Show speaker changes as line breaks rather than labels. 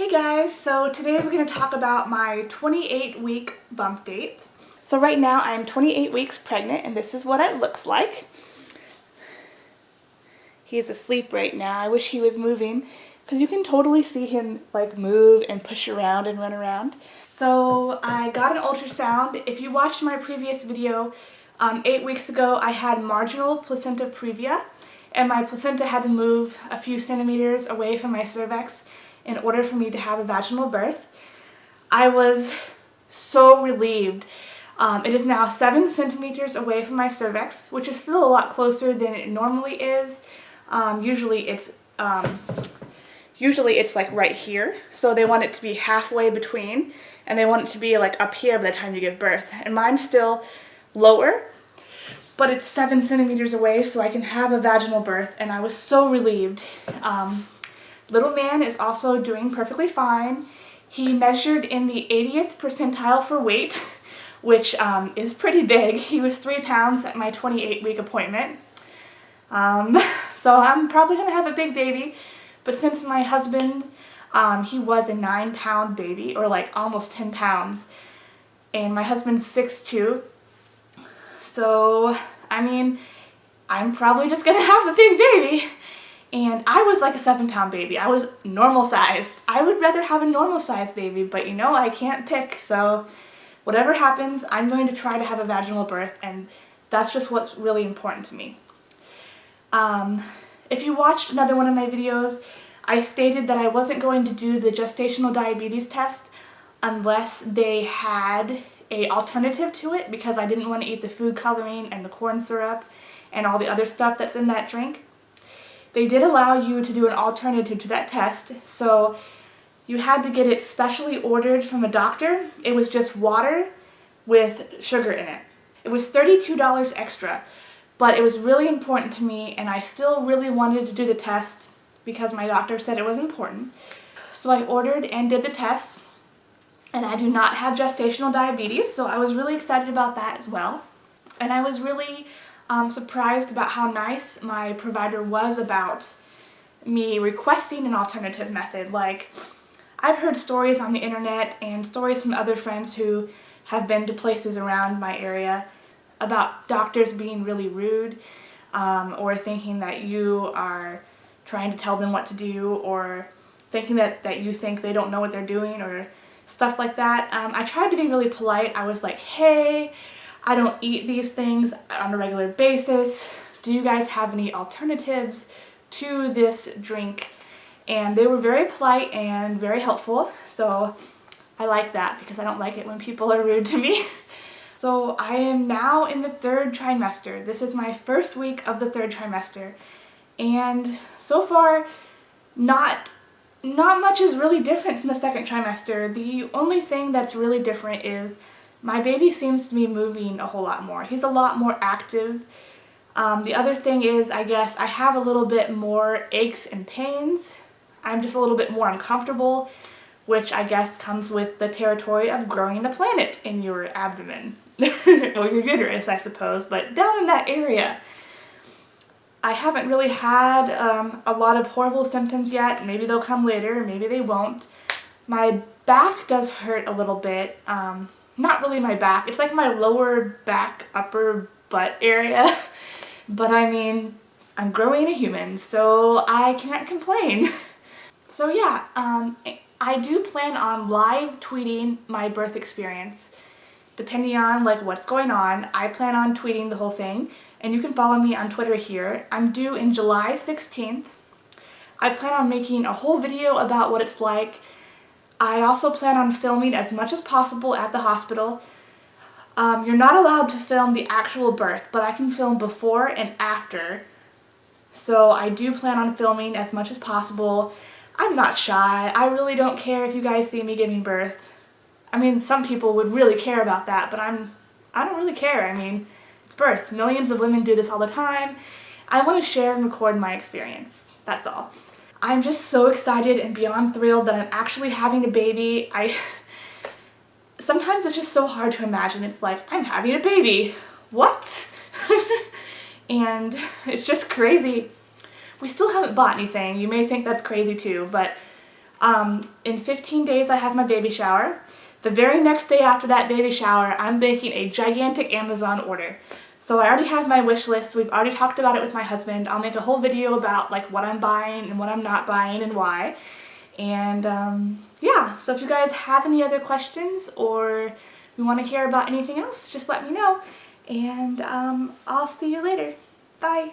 Hey guys, so today we're going to talk about my 28-week bump date. So right now I'm 28 weeks pregnant and this is what it looks like. He's asleep right now. I wish he was moving because you can totally see him like move and push around and run around. So I got an ultrasound. If you watched my previous video, 8 weeks ago I had marginal placenta previa and my placenta had to move a few centimeters away from my cervix in order for me to have a vaginal birth. I was so relieved. It is now 7 centimeters away from my cervix, which is still a lot closer than it normally is. Usually it's like right here, so they want it to be halfway between, and they want it to be like up here by the time you give birth. And mine's still lower, but it's 7 centimeters away, so I can have a vaginal birth, and I was so relieved. Little man is also doing perfectly fine. He measured in the 80th percentile for weight, which is pretty big. He was 3 pounds at my 28-week appointment. So I'm probably going to have a big baby, but since my husband, he was a 9-pound baby, or like almost 10 pounds, and my husband's 6'2", so I mean, I'm probably just going to have a big baby. And I was like a 7-pound baby. I was normal size. I would rather have a normal size baby, but you know, I can't pick. So whatever happens, I'm going to try to have a vaginal birth, and that's just what's really important to me. If you watched another one of my videos, I stated that I wasn't going to do the gestational diabetes test unless they had an alternative to it, because I didn't want to eat the food coloring and the corn syrup and all the other stuff that's in that drink. They did allow you to do an alternative to that test, so you had to get it specially ordered from a doctor. It was just water with sugar in it. It was $32 extra, but it was really important to me, and I still really wanted to do the test because my doctor said it was important. So I ordered and did the test, and I do not have gestational diabetes, so I was really excited about that as well. And I was really surprised about how nice my provider was about me requesting an alternative method. Like, I've heard stories on the internet and stories from other friends who have been to places around my area about doctors being really rude, or thinking that you are trying to tell them what to do, or thinking that you think they don't know what they're doing, or stuff like that. I tried to be really polite. I was like, hey, I don't eat these things on a regular basis. Do you guys have any alternatives to this drink? And they were very polite and very helpful, so I like that because I don't like it when people are rude to me. So I am now in the 3rd trimester. This is my 1st week of the 3rd trimester, and so far not much is really different from the 2nd trimester. The only thing that's really different is my baby seems to be moving a whole lot more. He's a lot more active. The other thing is, I guess, I have a little bit more aches and pains. I'm just a little bit more uncomfortable, which I guess comes with the territory of growing a planet in your abdomen. Or your uterus, I suppose, but down in that area. I haven't really had a lot of horrible symptoms yet. Maybe they'll come later, maybe they won't. My back does hurt a little bit. Not really my back, it's like my lower back, upper butt area. But I mean, I'm growing a human, so I can't complain. So yeah, I do plan on live tweeting my birth experience. Depending on like what's going on, I plan on tweeting the whole thing, and you can follow me on Twitter here. I'm due in July 16th. I plan on making a whole video about what it's like. I also plan on filming as much as possible at the hospital. You're not allowed to film the actual birth, but I can film before and after. So I do plan on filming as much as possible. I'm not shy. I really don't care if you guys see me giving birth. I mean, some people would really care about that, but I don't really care. I mean, it's birth. Millions of women do this all the time. I want to share and record my experience. That's all. I'm just so excited and beyond thrilled that I'm actually having a baby. Sometimes it's just so hard to imagine. It's like, I'm having a baby. What? And it's just crazy. We still haven't bought anything. You may think that's crazy too, but In 15 days I have my baby shower. The very next day after that baby shower, I'm making a gigantic Amazon order. So I already have my wish list. We've already talked about it with my husband. I'll make a whole video about like what I'm buying and what I'm not buying and why. And yeah, so if you guys have any other questions or you want to hear about anything else, just let me know. And I'll see you later. Bye.